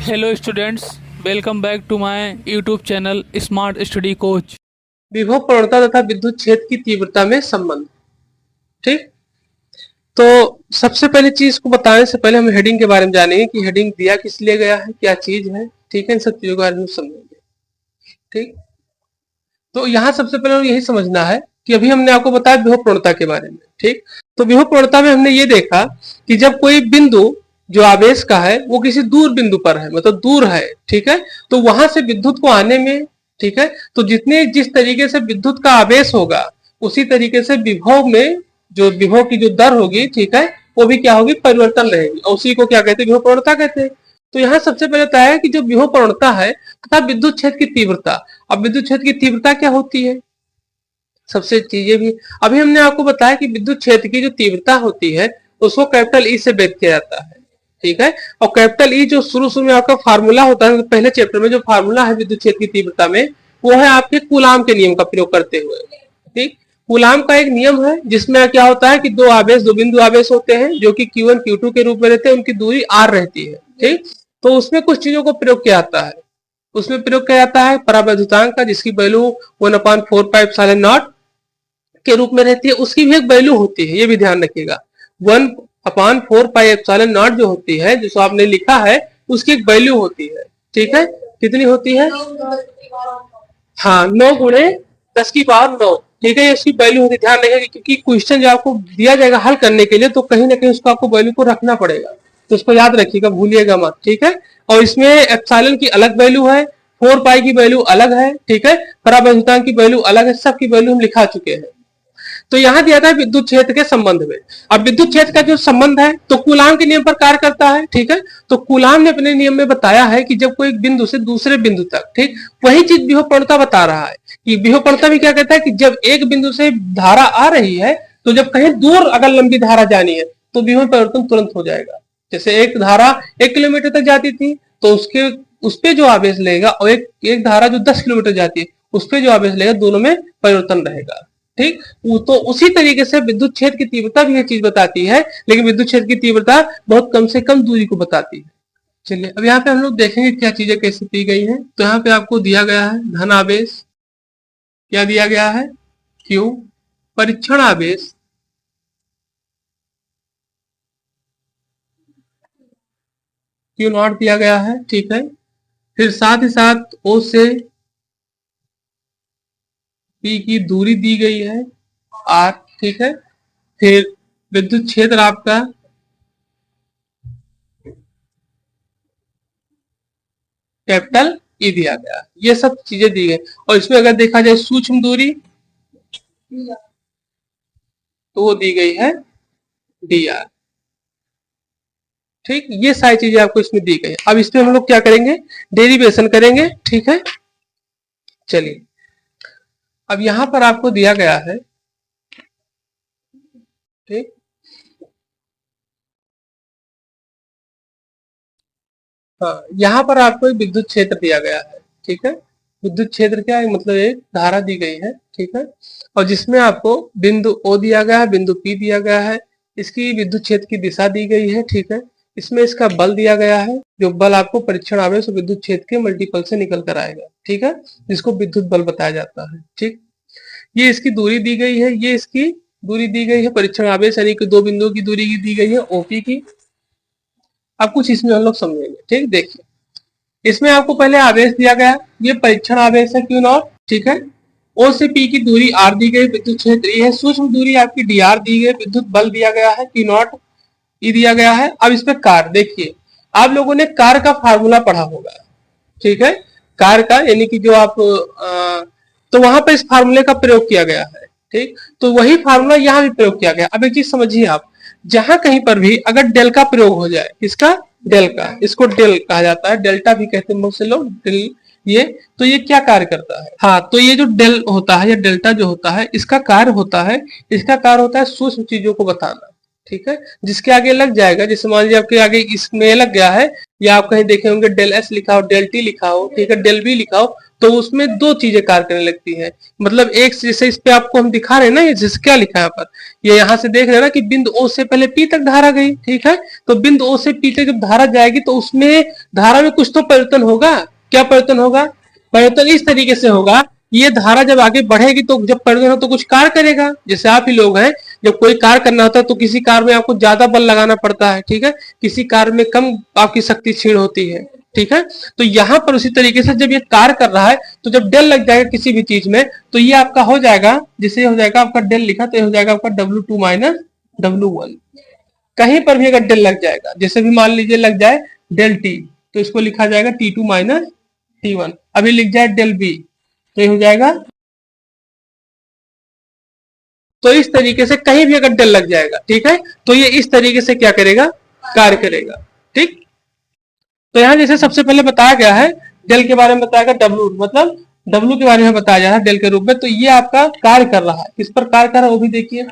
Hello students, welcome back to my YouTube channel smart study coach. विभव प्रवणता तथा विद्युत क्षेत्र की तीव्रता में संबंध। ठीक, तो सबसे पहले चीज को बताने से पहले हम हेडिंग के बारे में जानेंगे कि हेडिंग दिया किस लिए गया है, क्या चीज है। ठीक है, इन सब चीजों के बारे में समझेंगे। ठीक, तो यहाँ सबसे पहले यही समझना है कि अभी हमने आपको बताया विभव प्रवणता के बारे में। ठीक, तो विभव प्रवणता में हमने ये देखा कि जब कोई बिंदु जो आवेश का है वो किसी दूर बिंदु पर है, मतलब दूर है, ठीक है, तो वहां से विद्युत को आने में, ठीक है, तो जिस तरीके से विद्युत का आवेश होगा उसी तरीके से विभव में जो विभव की जो दर होगी, ठीक है, वो भी क्या होगी, परिवर्तन रहेगी, और उसी को क्या कहते हैं, विभव प्रवणता कहते हैं। तो यहाँ सबसे पहले बताया है कि जो विभव प्रवणता है तथा विद्युत क्षेत्र की तीव्रता। अब विद्युत क्षेत्र की तीव्रता क्या होती है, सबसे चीजें भी अभी हमने आपको बताया कि विद्युत क्षेत्र की जो तीव्रता होती है उसको कैपिटल ई से व्यक्त किया जाता है। ठीक है, और कैपिटल ई जो शुरू में आपका फार्मूला होता है, तो पहले चैप्टर में जो फार्मूला है विद्युत क्षेत्र की तीव्रता में, वो है आपके कूलाम के नियम का प्रयोग करते हुए। ठीक, कूलाम का एक नियम है जिसमें क्या होता है कि दो बिंदु आवेश होते हैं जो कि Q1 Q2 के रूप में रहते हैं, उनकी दूरी r रहती है। ठीक, तो उसमें कुछ चीजों को प्रयोग किया जाता है। उसमें प्रयोग किया जाता है परावैद्युतांक का, जिसकी वैल्यू 1/4πε0 के रूप में रहती है। उसकी भी एक वैल्यू होती है, ये भी ध्यान रखिएगा। 1/4πε0 जो होती है, जिसको आपने लिखा है, उसकी एक वैल्यू होती है। ठीक है, कितनी होती है, हाँ, 9 × 10⁻⁹। ठीक है, इसकी वैल्यू होती है, ध्यान रखिएगा, क्योंकि क्वेश्चन जो आपको दिया जाएगा हल करने के लिए, तो कहीं ना कहीं उसको आपको वैल्यू को रखना पड़ेगा, तो उसको याद रखिएगा, भूलिएगा मत। ठीक है, और इसमें एप्सिलॉन की अलग वैल्यू है, 4π की वैल्यू अलग है, ठीक है, परावैद्युतांक की वैल्यू अलग है, सबकी वैल्यू हम लिखा चुके हैं। तो यहां दिया था विद्युत क्षेत्र के संबंध में। अब विद्युत क्षेत्र का जो संबंध है तो कूलाम के नियम पर कार्य करता है। ठीक है, तो कूलाम ने अपने नियम में बताया है कि जब कोई बिंदु से दूसरे बिंदु तक, ठीक, वही चीज विभव प्रवणता बता रहा है कि विभव प्रवणता भी क्या कहता है कि जब एक बिंदु से धारा आ रही है, तो जब कहीं दूर अगर लंबी धारा जानी है तो विभव परिवर्तन तुरंत हो जाएगा। जैसे एक धारा 1 किलोमीटर तक जाती थी तो उस पे जो आवेश लेगा, और एक धारा जो 10 किलोमीटर जाती है उस पे जो आवेश लेगा, दोनों में परिवर्तन रहेगा। ठीक, तो उसी तरीके से विद्युत क्षेत्र की तीव्रता भी ये चीज बताती है, लेकिन विद्युत क्षेत्र की तीव्रता बहुत कम से कम दूरी को बताती है। चलिए, अब यहाँ पे हम लोग देखेंगे क्या चीजें कैसे दी गई हैं। तो यहाँ पे आपको दिया गया है धन आवेश, क्या दिया गया है, Q, परीक्षण आवेश Q0 दिया गया है। ठीक है, फिर साथ ही साथ O से P की दूरी दी गई है R। ठीक है, फिर विद्युत क्षेत्र आपका कैपिटल ई दिया गया, ये सब चीजें दी गई। और इसमें अगर देखा जाए सूक्ष्म दूरी तो वो दी गई है dr। ठीक, ये सारी चीजें आपको इसमें दी गई। अब इसमें हम लोग क्या करेंगे, डेरिवेशन करेंगे। ठीक है, चलिए, अब यहां पर आपको दिया गया है, ठीक, हाँ, यहाँ पर आपको एक विद्युत क्षेत्र दिया गया है। ठीक है, विद्युत क्षेत्र क्या है, मतलब एक धारा दी गई है। ठीक है, और जिसमें आपको बिंदु O दिया गया है, बिंदु P दिया गया है, इसकी विद्युत क्षेत्र की दिशा दी गई है। ठीक है, इसमें इसका बल दिया गया है, जो बल आपको परीक्षण आवेश और विद्युत क्षेत्र के मल्टीपल से निकल कर आएगा। ठीक है, जिसको विद्युत बल बताया जाता है। ठीक, ये इसकी दूरी दी गई है, ये इसकी दूरी दी गई है, परीक्षण आवेश यानी कि दो बिंदुओं की दूरी दी गई है OP की। अब कुछ इसमें हम लोग समझेंगे। ठीक, देखिए, इसमें आपको पहले आवेश दिया गया, ये परीक्षण आवेश है Q0। ठीक है, O से P की दूरी R दी गई, विद्युत क्षेत्र E है, सूक्ष्म दूरी आपकी dr दी गई, विद्युत बल दिया गया है Q0 E दिया गया है। अब इस पे कार्य देखिए, आप लोगों ने कार्य का फार्मूला पढ़ा होगा। ठीक है, कार्य का यानी कि जो आप तो वहां पर इस फार्मूले का प्रयोग किया गया है। ठीक, तो वही फार्मूला यहाँ भी प्रयोग किया गया। अब एक चीज समझिए आप, जहां कहीं पर भी अगर डेल का प्रयोग हो जाए, किसका, डेल का, इसको डेल कहा जाता है, डेल्टा भी कहते हैं बहुत से लोग, डेल, ये तो ये क्या कार्य करता है, हाँ, तो ये जो डेल होता है या डेल्टा जो होता है, इसका कार्य होता है सूक्ष्म चीजों को बताना। ठीक है, जिसके आगे लग जाएगा, जैसे मान लीजिए आपके आगे इसमें लग गया है, या आप कहीं देखे होंगे डेल S लिखा हो, डेल T लिखा हो, ठीक है, डेल B लिखा हो, तो उसमें दो चीजें कार्य करने लगती है। मतलब एक जैसे इस पे आपको हम दिखा रहे हैं ना, ये जैसे क्या लिखा है यहाँ पर, ये यहाँ से देख रहे हैं ना कि बिंदु ओ से पहले पी तक धारा गई, ठीक है। तो बिंदु ओ से पी तक जब धारा जाएगी तो उसमें धारा में कुछ तो परिवर्तन होगा। क्या परिवर्तन होगा? परिवर्तन इस तरीके से होगा, ये धारा जब आगे बढ़ेगी तो जब परिवर्तन हो तो कुछ कार्य करेगा। जैसे आप ही लोग हैं, जब कोई कार्य करना होता है तो किसी कार्य में आपको ज्यादा बल लगाना पड़ता है, ठीक है, किसी कार्य में कम आपकी शक्ति क्षीण होती है, ठीक है। तो यहां पर उसी तरीके से जब ये कार्य कर रहा है तो जब डेल लग जाएगा किसी भी चीज में तो ये आपका हो जाएगा, जिसे हो जाएगा आपका डेल लिखा तो ये हो जाएगा आपका W2 माइनस W1। कहीं पर भी अगर डेल लग जाएगा, जैसे भी मान लीजिए लग जाए डेल टी, तो इसको लिखा जाएगा T2 माइनस T1। अभी लिख जाए डेल बी तो ये हो जाएगा। तो इस तरीके से कहीं भी अगर डेल लग जाएगा, ठीक है, तो ये इस तरीके से क्या करेगा? कार्य करेगा, ठीक। तो यहां जैसे सबसे पहले बताया गया है डेल के बारे में, बताया गया डब्ल्यू, मतलब डब्ल्यू के बारे में बताया जा रहा है डेल के रूप में। तो ये आपका कार्य कर रहा है, किस पर कार्य कर रहा है वो भी देखिए।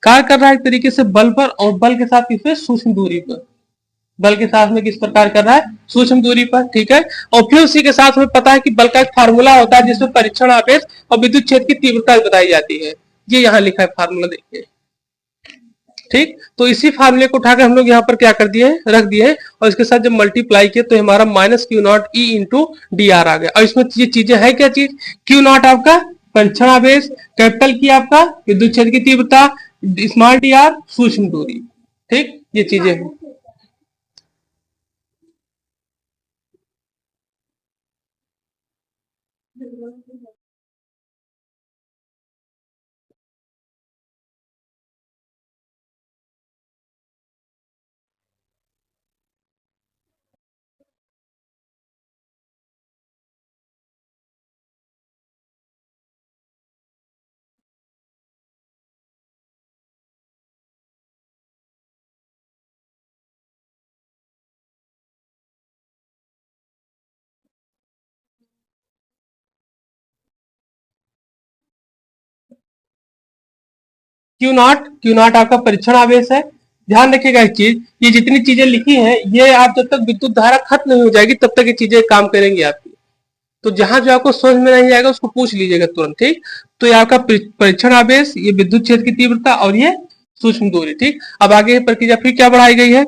कार्य कर रहा है एक तरीके से बल पर, और बल के साथ किस पे? सूक्ष्म दूरी पर। बल के साथ में किस पर कार्य कर रहा है? सूक्ष्म दूरी पर, ठीक है। और फिर उसी के साथ हमें पता है कि बल का एक फार्मूला होता है जिसमें परीक्षण आवेश और विद्युत क्षेत्र की तीव्रता बताई जाती है। ये यहाँ लिखा है फार्मूला, देखिए, ठीक। तो इसी फार्मूले को उठाकर हम लोग यहाँ पर क्या कर दिए, रख दिए, और इसके साथ जब मल्टीप्लाई किए तो हमारा minus q naught e into d r आ गया। और इसमें ये चीजें है क्या चीज? क्यू नॉट आपका परीक्षण आवेश, कैपिटल की आपका विद्युत क्षेत्र की तीव्रता, स्मॉल डी आर सूक्ष्म दूरी, ठीक, ये चीजें हैं। क्यू नॉट आपका परीक्षण आवेश है। ध्यान रखिएगा एक चीज, ये जितनी चीजें लिखी हैं ये आप जब तक विद्युत धारा खत्म नहीं हो जाएगी तब तक ये चीजें काम करेंगी आपकी। तो जहां जो आपको समझ में नहीं आएगा उसको पूछ लीजिएगा तुरंत, ठीक। तो ये आपका परीक्षण आवेश, ये विद्युत क्षेत्र की तीव्रता और ये सूक्ष्म दूरी, ठीक। अब आगे प्रक्रिया फिर क्या बढ़ाई गई है?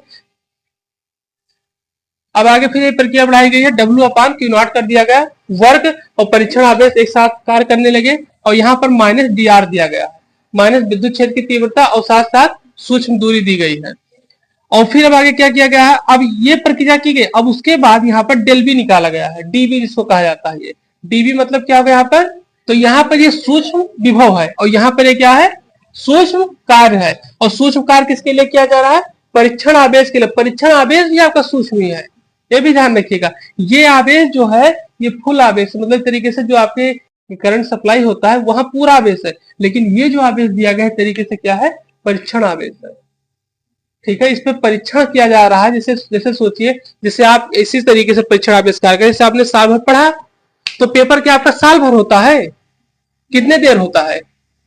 अब आगे फिर ये प्रक्रिया बढ़ाई गई है, डब्ल्यू अपान क्यू नॉट कर दिया गया, वर्ग और परीक्षण आवेश एक साथ कार्य करने लगे, और यहाँ पर माइनस डी आर दिया गया, माइनस विद्युत क्षेत्र की तीव्रता और साथ साथ सूक्ष्म दूरी दी गई है। और फिर अब आगे क्या किया गया है? अब ये प्रक्रिया की गई, अब उसके बाद यहाँ पर डेल बी निकाला गया है, डीबी जिसको कहा जाता है। ये डीबी मतलब क्या होगा यहाँ पर? तो यहाँ पर ये सूक्ष्म विभव है और यहाँ पर ये क्या है? सूक्ष्म कार्य है। और सूक्ष्म कार्य किसके लिए किया जा रहा है? परीक्षण आवेश के लिए। परीक्षण आवेश भी आपका सूक्ष्म ही है, ये भी ध्यान रखिएगा। ये आवेश जो है ये फुल आवेश, मतलब तरीके से जो आपके करंट सप्लाई होता है वहां पूरा आवेश है, लेकिन ये जो आवेश दिया गया है तरीके से क्या है? परीक्षण आवेश है, ठीक है। इस पे परीक्षण किया जा रहा है। जैसे जैसे सोचिए, जैसे आप इसी तरीके से परीक्षण आविष्कार करें, जैसे आपने साल भर पढ़ा तो पेपर क्या आपका साल भर होता है? कितने देर होता है?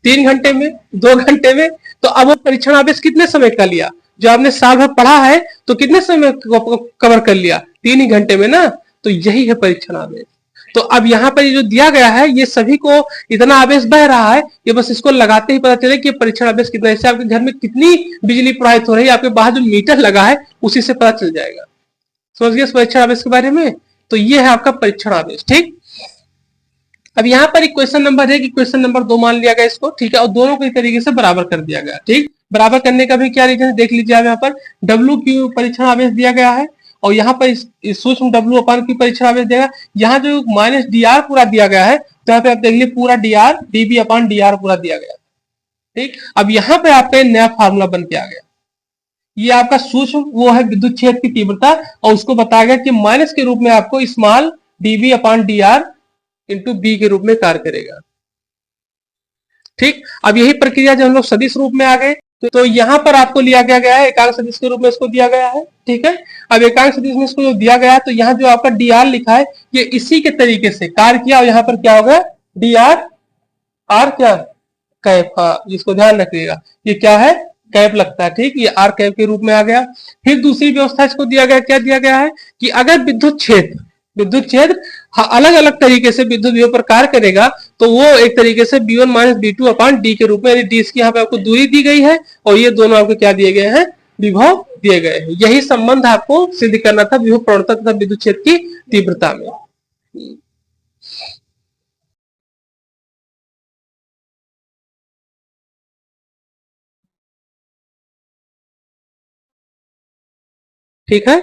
3 घंटे में, 2 घंटे में। तो अब वो परीक्षण आवेश कितने समय का लिया? जो आपने साल भर पढ़ा है तो कितने समय कवर कर लिया? 3 ही घंटे में ना। तो यही है परीक्षण आवेश। तो अब यहाँ पर जो दिया गया है ये सभी को इतना आवेश बह रहा है, ये बस इसको लगाते ही पता चले कि परीक्षण आवेश कितना है। इससे आपके घर में कितनी बिजली प्रवाहित हो रही है, आपके बाहर जो मीटर लगा है उसी से पता चल जाएगा। समझ गए परीक्षण आवेश के बारे में? तो ये है आपका परीक्षण आवेश, ठीक। अब यहाँ पर एक क्वेश्चन नंबर है कि क्वेश्चन नंबर 2 मान लिया गया इसको, ठीक है, और दोनों को इस तरीके से बराबर कर दिया गया, ठीक। बराबर करने का भी क्या रीजन है देख लीजिए। आप यहाँ पर डब्ल्यू क्यू परीक्षण आवेश दिया गया है और यहाँ पर इस सूक्ष्म डब्ल्यू अपान की परीक्षण आवेश देगा। यहाँ जो माइनस डी आर पूरा दिया गया है तो यहाँ पे आप देख लीजिए पूरा डी आर डीबी अपान डी आर पूरा दिया गया, ठीक। अब यहाँ पे आप पे नया फार्मूला बन के आ गया। ये आपका सूक्ष्म वो है विद्युत क्षेत्र की तीव्रता, और उसको बताया गया कि माइनस के रूप में आपको स्मॉल डीबी अपान डी आर इंटू बी के रूप में कार्य करेगा, ठीक। अब यही प्रक्रिया जब हम लोग सदिश रूप में आ गए तो यहाँ पर आपको लिया गया है एकांक सदिश के रूप में इसको दिया गया है, ठीक है। अब एकांक सदिश में इसको जो दिया गया है तो यहाँ जो आपका डी आर लिखा है ये इसी के तरीके से कार्य किया, और यहाँ पर क्या होगा? डी आर आर क्या कैप, हाँ जिसको ध्यान रखिएगा ये क्या है? कैप लगता है, ठीक। ये आर कैप के रूप में आ गया। फिर दूसरी व्यवस्था इसको दिया गया, क्या दिया गया है कि अगर विद्युत क्षेत्र विद्युत क्षेत्र अलग अलग तरीके से विद्युत विभव पर कार्य करेगा, तो वो एक तरीके से B1 minus B2 upon D के रूप में, यानी डी इसकी यहाँ पे आपको दूरी दी गई है और ये दोनों आपको क्या दिए गए हैं, विभव दिए गए हैं। यही संबंध आपको सिद्ध करना था विभव प्रवणता तथा विद्युत क्षेत्र की तीव्रता में। ठीक है,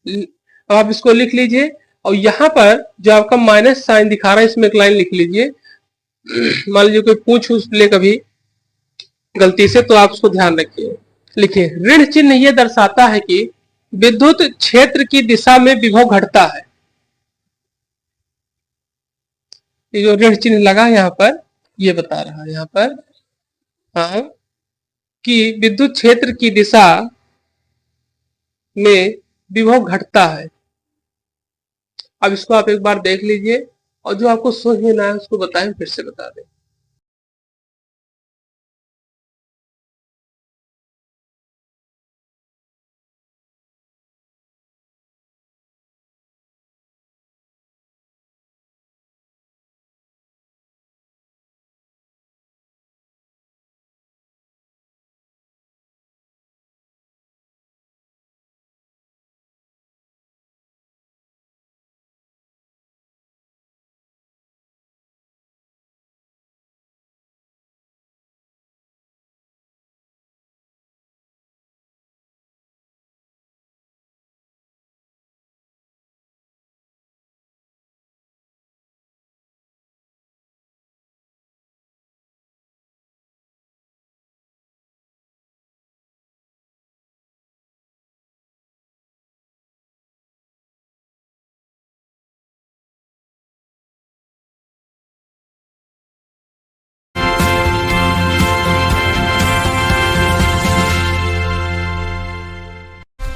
अब आप इसको लिख लीजिए और यहां पर जो आपका माइनस साइन दिखा रहा है इसमें एक लाइन लिख लीजिए। मान लीजिए कोई पूछ ले कभी गलती से, तो आप उसको ध्यान रखिए। लिखिए, ऋण चिन्ह यह दर्शाता है कि विद्युत क्षेत्र की दिशा में विभव घटता है। ये जो ऋण चिन्ह लगा यहाँ पर, ये बता रहा है यहाँ पर हाँ कि विद्युत क्षेत्र की दिशा में विभव घटता है। अब इसको आप एक बार देख लीजिए और जो आपको समझ में ना आए उसको बताएं, फिर से बता दें।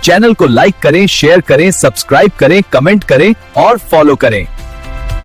चैनल को लाइक करें, शेयर करें, सब्सक्राइब करें, कमेंट करें और फॉलो करें।